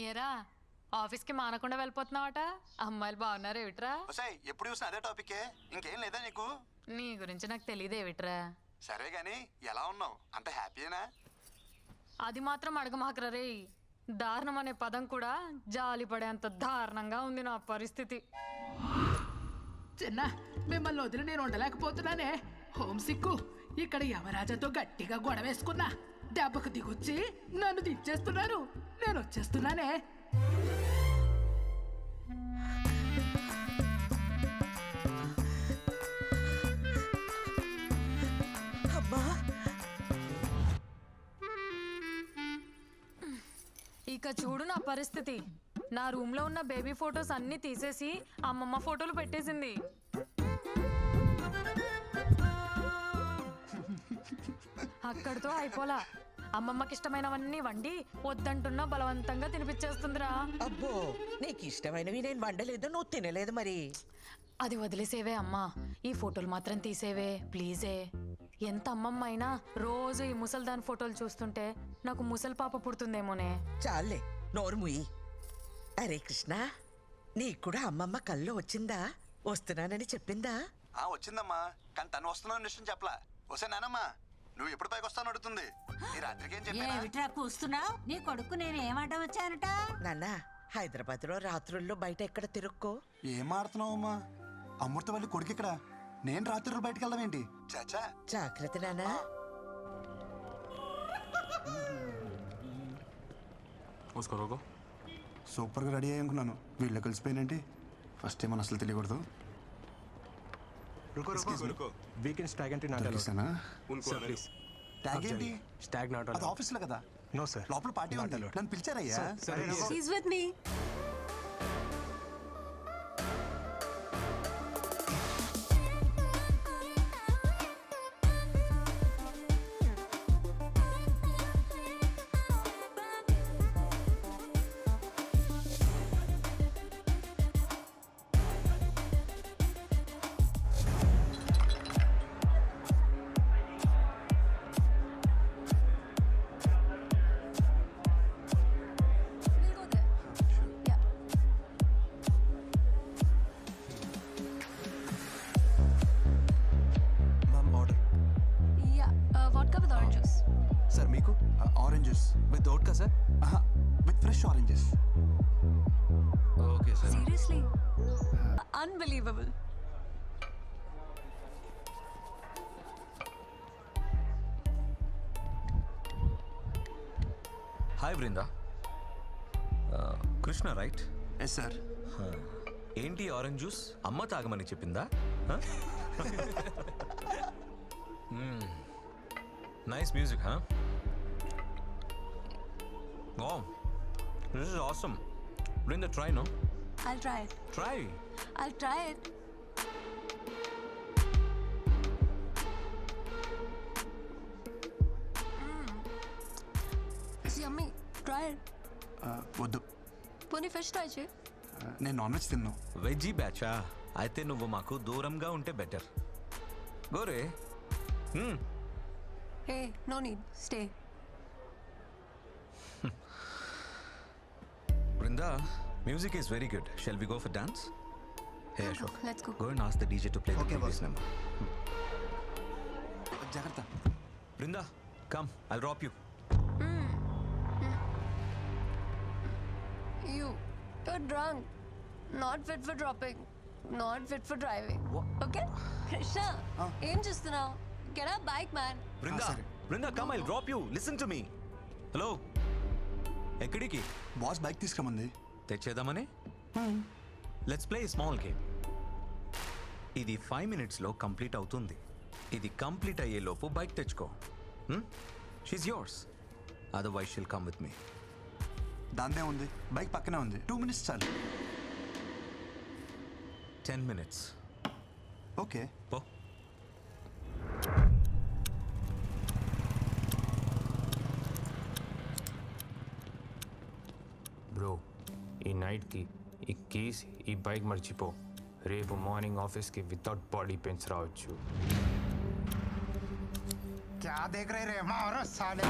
ఏరా ఆఫీస్కి మానకుండా వెళ్ళిపోతున్నావట. అమ్మాయిలు బాగున్నారు ఏమిట్రా? ఎప్పుడు చూసినా అదే టాపికే, ఇంకేం లేదా నీకు? నీ గురించి నాకు తెలియదు ఏమిట్రా. సరే గాని ఎలా ఉన్నావు? అంత హ్యాపీయేనా? అది మాత్రం అడగమాకరా రే. దారుణం అనే పదం కూడా జాలి పడేంత దారుణంగా ఉంది నా పరిస్థితి. చిన్న మిమ్మల్ని వదిలి నేను ఉండలేకపోతున్నానే. హోమ్ సిక్కు. ఇక్కడ యమరాజాతో గట్టిగా గొడవ వేసుకున్నా. దెబ్బకు దిగొచ్చి నన్ను దించేస్తున్నారు. నేను వచ్చేస్తున్నానే. అబ్బా, ఇక చూడు నా పరిస్థితి. నా రూమ్ లో ఉన్న బేబీ ఫొటోస్ అన్ని తీసేసి అమ్మమ్మ ఫోటోలు పెట్టేసింది. అక్కడితో అయిపోలా. అమ్మమ్మకి ఇష్టమైనవన్నీ వండి వద్దంటున్నా బలవంతంగా తినిపించేస్తుందిరా. అబ్బో, నీకు ఇష్టమైనవి నేను వండలేదు, నువ్వు తినలేదు మరి. అది వదిలేసేవే అమ్మా, ఈ ఫోటోలు మాత్రం తీసేవే ప్లీజే. ఎంత అమ్మమ్మ అయినా రోజు ఈ ముసల్దాన్ ఫోటోలు చూస్తుంటే నాకు ముసలి పాప పుడుతుందేమోనే. చాలే, నోరు ముయ్యి. అరే కృష్ణ, నీకు కూడా అమ్మమ్మ కల్లో వచ్చిందా? వస్తున్నానని చెప్పిందా? వచ్చిందమ్మా, కానీ తను వస్తున్నాను విషయం చెప్పలా. వస్తే నానమ్మా, నువ్వు ఎప్పుడు పైకి వస్తాను అడుగుతుంది. ఈ రాత్రికి ఏం చెప్పా? కూస్తున్నావు? నీ కొడుకు నేను ఏమాట వచ్చానట. నాన్న, హైదరాబాద్ లో రాత్రుల్లో బయట ఎక్కడ తిరుక్కో. ఏం ఆడుతున్నావు అమ్మా? అమృతవల్లి కొడుకు ఇక్కడ, నేను రాత్రులు బయటకు వెళ్దాం ఏంటి? చాచా జాగ్రత్త నాన్న. సూపర్ గా రెడీ అయ్యి అనుకున్నాను, వీళ్ళు కలిసిపోయినంటే ఫస్ట్ టైం అసలు తెలియకూడదు. Weekends stag entry not allowed. Sir please. Stag ఏంటి? ట్యాగ్ నాట్ అది అలౌడ్. ఆఫీస్ లో కదా. నో సర్, లోపల పార్టీ ఉంది, నన్ను పిలిచారయ్యా. She's with me. సార్ మీకు oranges with vodka sir. With fresh oranges. Okay sir. Seriously? Unbelievable. Hi Brinda. Krishna right? Yes sir. ఏంటి ఆరెంజ్ జ్యూస్ అమ్మ తాగమని చెప్పిందా? Nice music. Wow, this is awesome. Brinda, try no. I'll try it. Try. I'll try it. It's yummy. Try it. వద్దు, పోనీ fish try చేయి. నేను non veg తిన్నాను. Veggie బ్యాచా? అయితే నువ్వు మాకు దూరంగా ఉంటే better. Gore. Hey, no need. Stay. Brinda, music is very good. Shall we go for dance? Hey Ashok, Let's go. Go and ask the DJ to play the previous number. జాగ్రత్త. Brinda, come. I'll drop you. You're drunk. Not fit for dropping. Not fit for driving. Okay? Krishna, ఏం చూస్తున్నావు? Get a bike, man. Brinda, Brinda, come. I'll drop you. Listen to me. Hello. ఎక్కడికి? Boss bike తీసుకురమంది. తెచ్చేద్దామని? Let's play small game. ఇది 5 minutesలో complete అవుతుంది. ఇది complete అయ్యేలోపు bike తెచ్చుకో. She's yours. Otherwise she'll come with me. దాందే ఉంది, బైక్ పక్కనే ఉంది. 2 minutes చాలు. 10 minutes. ఓకే. పో. బ్రో, ఈ నైట్కి ఈ కీస్ ఈ బైక్ మర్చిపో. రేపు మార్నింగ్ ఆఫీస్కి వితౌట్ బాడీ పెయిన్స్ రావచ్చు. क्या देख रहे रे मारो साले.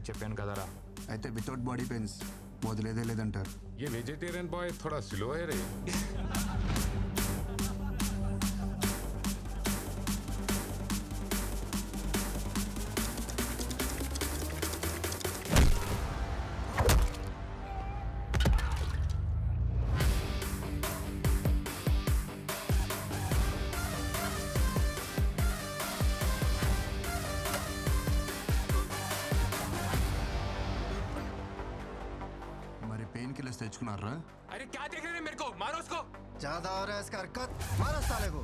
చెప్పాను కదరా. అయితే వితౌట్ బాడీ పెయిన్స్ వదిలేదే లేదంటారు. ये वेजिटेरियन बॉय थोड़ा स्लो है रे. మరి పెయిన్ కిల్లర్స్ తెచ్చుకున్నారా? अरे क्या देख रहे हैं मेरे को, मारो उसको. ज्यादा हो रहा है इसका हरकत, मारो साले को.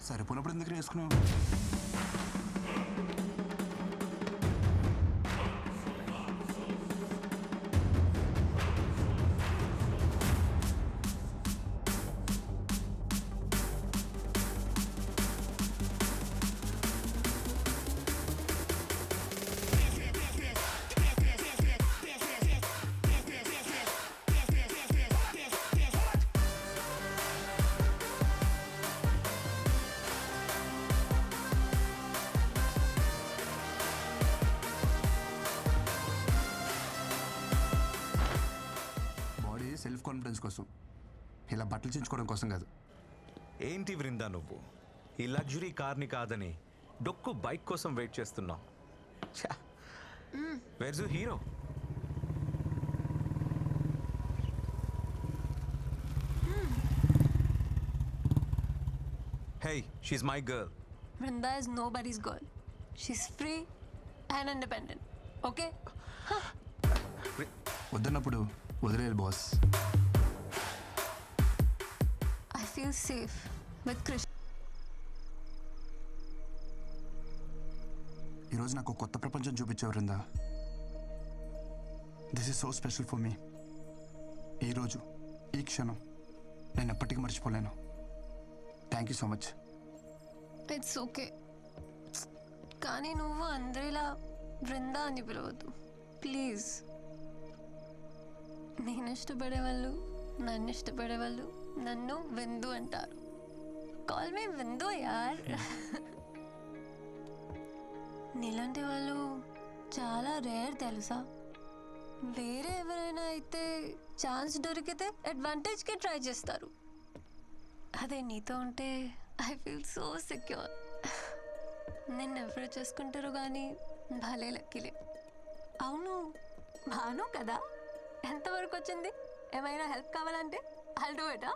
సరిపోయినప్పుడు ఎందుకు వేసుకున్నావు? సెల్ఫ్ కాన్ఫిడెన్స్ కోసం, ఇలా బట్టలు చించుకోవడం కోసం కాదు. ఏంటి వృందా నువ్వు ఈ లగ్జరీ కార్ని కాదని డొక్కు బైక్ కోసం వెయిట్ చేస్తున్నావు? Where's hero? Hey, she's my girl. Vrinda is nobody's girl. She's free and independent. Okay? వద్దన్నప్పుడు వదిలేదు boss. I feel safe with Krishna. ఈరోజు నాకు కొత్త ప్రపంచం చూపించావు Vrinda. This is so special for me. ఈరోజు ఈ క్షణం నేను ఎప్పటికీ మర్చిపోలేను. Thank you so much. It's okay. కానీ నువ్వు అందరిలా బృందా అని పిలవద్దు ప్లీజ్. నేను ఇష్టపడే వాళ్ళు, నన్ను ఇష్టపడే వాళ్ళు నన్ను విందు అంటారు. కాల్ మీ విందు యార్. నీలాంటి వాళ్ళు చాలా రేర్ తెలుసా. వేరే ఎవరైనా అయితే ఛాన్స్ దొరికితే అడ్వాంటేజ్కి ట్రై చేస్తారు. అదే నీతో ఉంటే ఐ ఫీల్ సో సెక్యూర్. నిన్ను ఎవరు చేసుకుంటారు కానీ భలే లక్కీలే. అవును, భాను కదా, ఎంతవరకు వచ్చింది? ఏమైనా హెల్ప్ కావాలంటే I'll do it.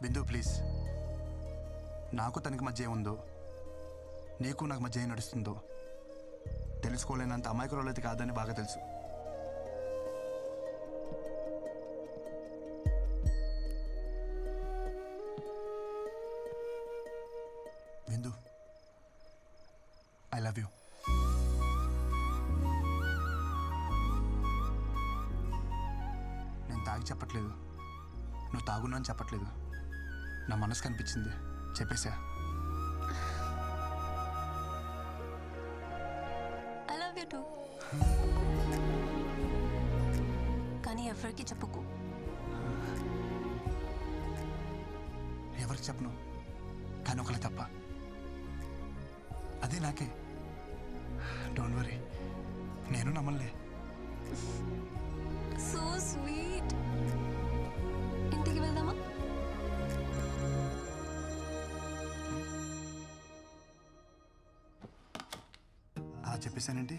Bindu please, నాకు తనకి మధ్య ఏముందో, నీకు నాకు మధ్య ఏం నడుస్తుందో తెలుసుకోలేనంత అమాయకురాలైతే కాదని బాగా తెలుసు. బిందు, ఐ లవ్ యూ. నేను తాగి చెప్పట్లేదు, నువ్వు తాగున్నా అని చెప్పట్లేదు. నా మనసు కనిపించింది చెప్పేశా. I love you too. కానీ ఎవరికి చెప్పుకో. ఎవరికి చెప్పను, కానీ ఒకళ్ళే తప్ప. అదే నాకే. డోంట్ వరీ, నేను నమ్మలే. So sweet. ఇంటికి వెళ్దామా? చెప్పేశానేంటి?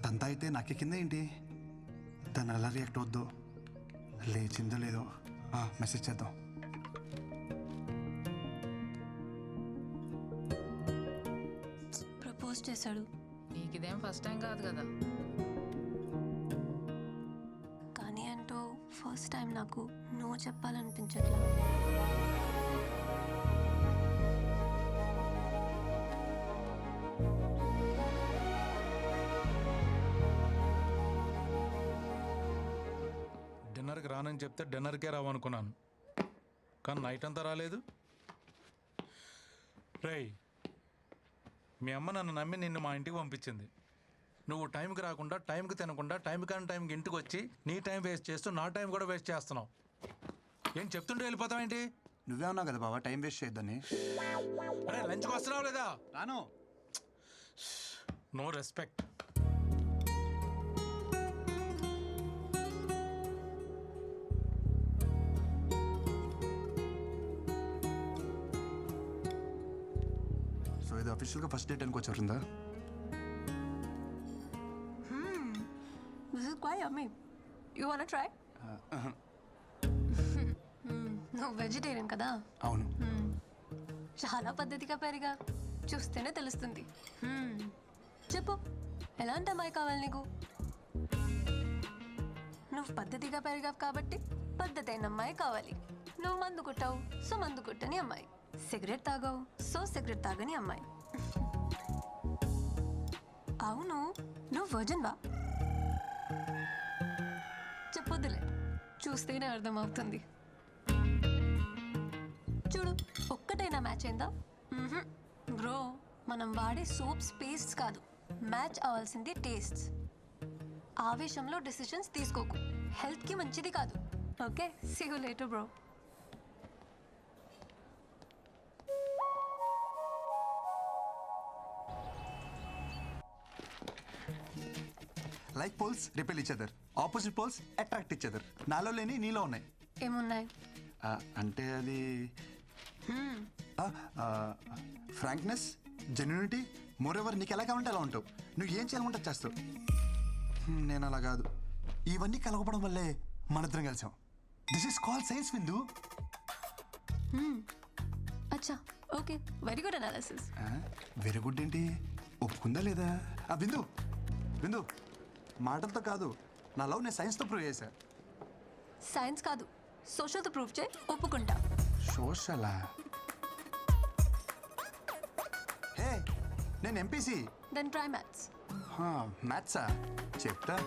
తంతా అయితే నాకే కింద ఏంటి? తను ఎలా రియాక్ట్ అవద్దు. లేచిందో లేదో మెసేజ్ చేద్దాం. ప్రపోజ్ చేశాడు. నీకు ఇదేం ఫస్ట్ టైం కాదు కదా. కానీ అంటూ ఫస్ట్ టైం నాకు నో చెప్పాలనిపించట్లా. డిన్నర్కి రానని చెప్తే డిన్నర్కే రావనుకున్నాను, కానీ నైట్ అంతా రాలేదు. రేయ్, మీ అమ్మ నన్ను నమ్మి నిన్ను మా ఇంటికి పంపించింది. నువ్వు టైంకి రాకుండా, టైంకి తినకుండా, టైం కానీ టైంకి ఇంటికి వచ్చి నీ టైం వేస్ట్ చేస్తూ నా టైం కూడా వేస్ట్ చేస్తున్నావు. ఏం చెప్తుంటే వెళ్ళిపోతావేంటి? నువ్వే ఉన్నావు కదా బాబా టైం వేస్ట్ చేయొద్దని. అరే లంచ్కి వస్తున్నావు లేదా? రాను. No respect. సో ఇది అఫీషియల్గా ఫస్ట్ డేట్ అనుకోవచ్చు వరుందా? This is quite yummy. You wanna try? నువ్వు వెజిటేరియన్ కదా? అవును. చాలా పద్ధతిగా పెరిగా, చూస్తేనే తెలుస్తుంది. చెప్పు, ఎలాంటి అమ్మాయి కావాలి నీకు? నువ్వు పద్ధతిగా పెరిగావు కాబట్టి పద్ధతి అయిన అమ్మాయి కావాలి. నువ్వు మందు కొట్టావు, సో మందు కొట్టని అమ్మాయి. సిగరెట్ తాగావు, సో సిగరెట్ తాగని అమ్మాయి. అవును, నువ్వు వర్జిన్ వా? చెప్పొద్దులే, చూస్తేనే అర్థమవుతుంది. చూడు, ఒక్కటైనా మ్యాచ్ అయిందా? బ్రో, మనం వాడే సోప్స్ పేస్ట్స్ కాదు, మ్యాచ్ అవ్వాల్సింది టేస్ట్స్. ఆవేశంలో డెసిషన్స్ తీసుకోకు, హెల్త్కి మంచిది కాదు. Okay, see you later bro. Like poles repel each other, opposite poles attract each other. నాలో లేని నీలో ఉన్నాయి. ఏమున్నాయి? అంటే అది ఫ్రాంక్నెస్, జెన్యూనిటీ. మోర్ ఎవర్ నీకు ఎలా కావాలంటే అలా ఉంటావు. నువ్వు ఏం చేయాలంటే చేస్తావు. నేను అలా కాదు. ఇవన్నీ కలగపడం వల్లే మనిద్దరం కలిసాం. దిస్ ఈస్ కాల్ సైన్స్ విందు. అచ్చా, okay, very good analysis. Very good ఏంటి? ఒప్పుకుందా లేదా? విందు విందు, మాటలతో కాదు, నా లవ్ నేను సైన్స్తో ప్రూవ్ చేశా. సైన్స్ కాదు, సోషల్తో ప్రూవ్ చేయి, ఒప్పుకుంటా. సోషలా? హే, నేను ఎంపీసీ. Then try maths. మ్యాథ్సా? చెప్తా.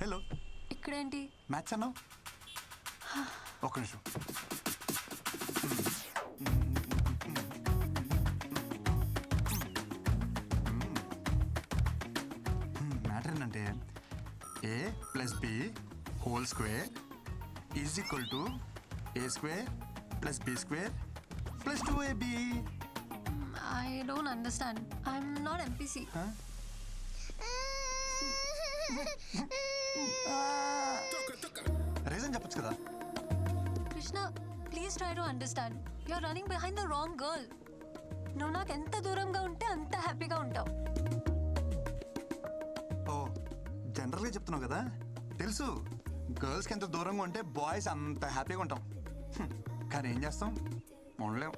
హలో, ఇక్కడేంటి? మ్యాథ్స్ అన్నావు? ఒక్క నిమిషం. మ్యాటర్ ఏంటంటే A plus B whole square is equal to A square plus B square plus 2ab. I don't understand. I'm not MPC. Reason చెప్పొచ్చు కదా. Krishna, please try to understand. You're running behind the wrong girl. నువ్వు నాకు ఎంత దూరంగా ఉంటే అంత హ్యాపీగా ఉంటావు. ఓ, జనరల్గా చెప్తున్నావు కదా. తెలుసు, గర్ల్స్కి ఎంత దూరంగా ఉంటే బాయ్స్ అంత హ్యాపీగా ఉంటాం. కానీ ఏం చేస్తాం, ఉండలేం.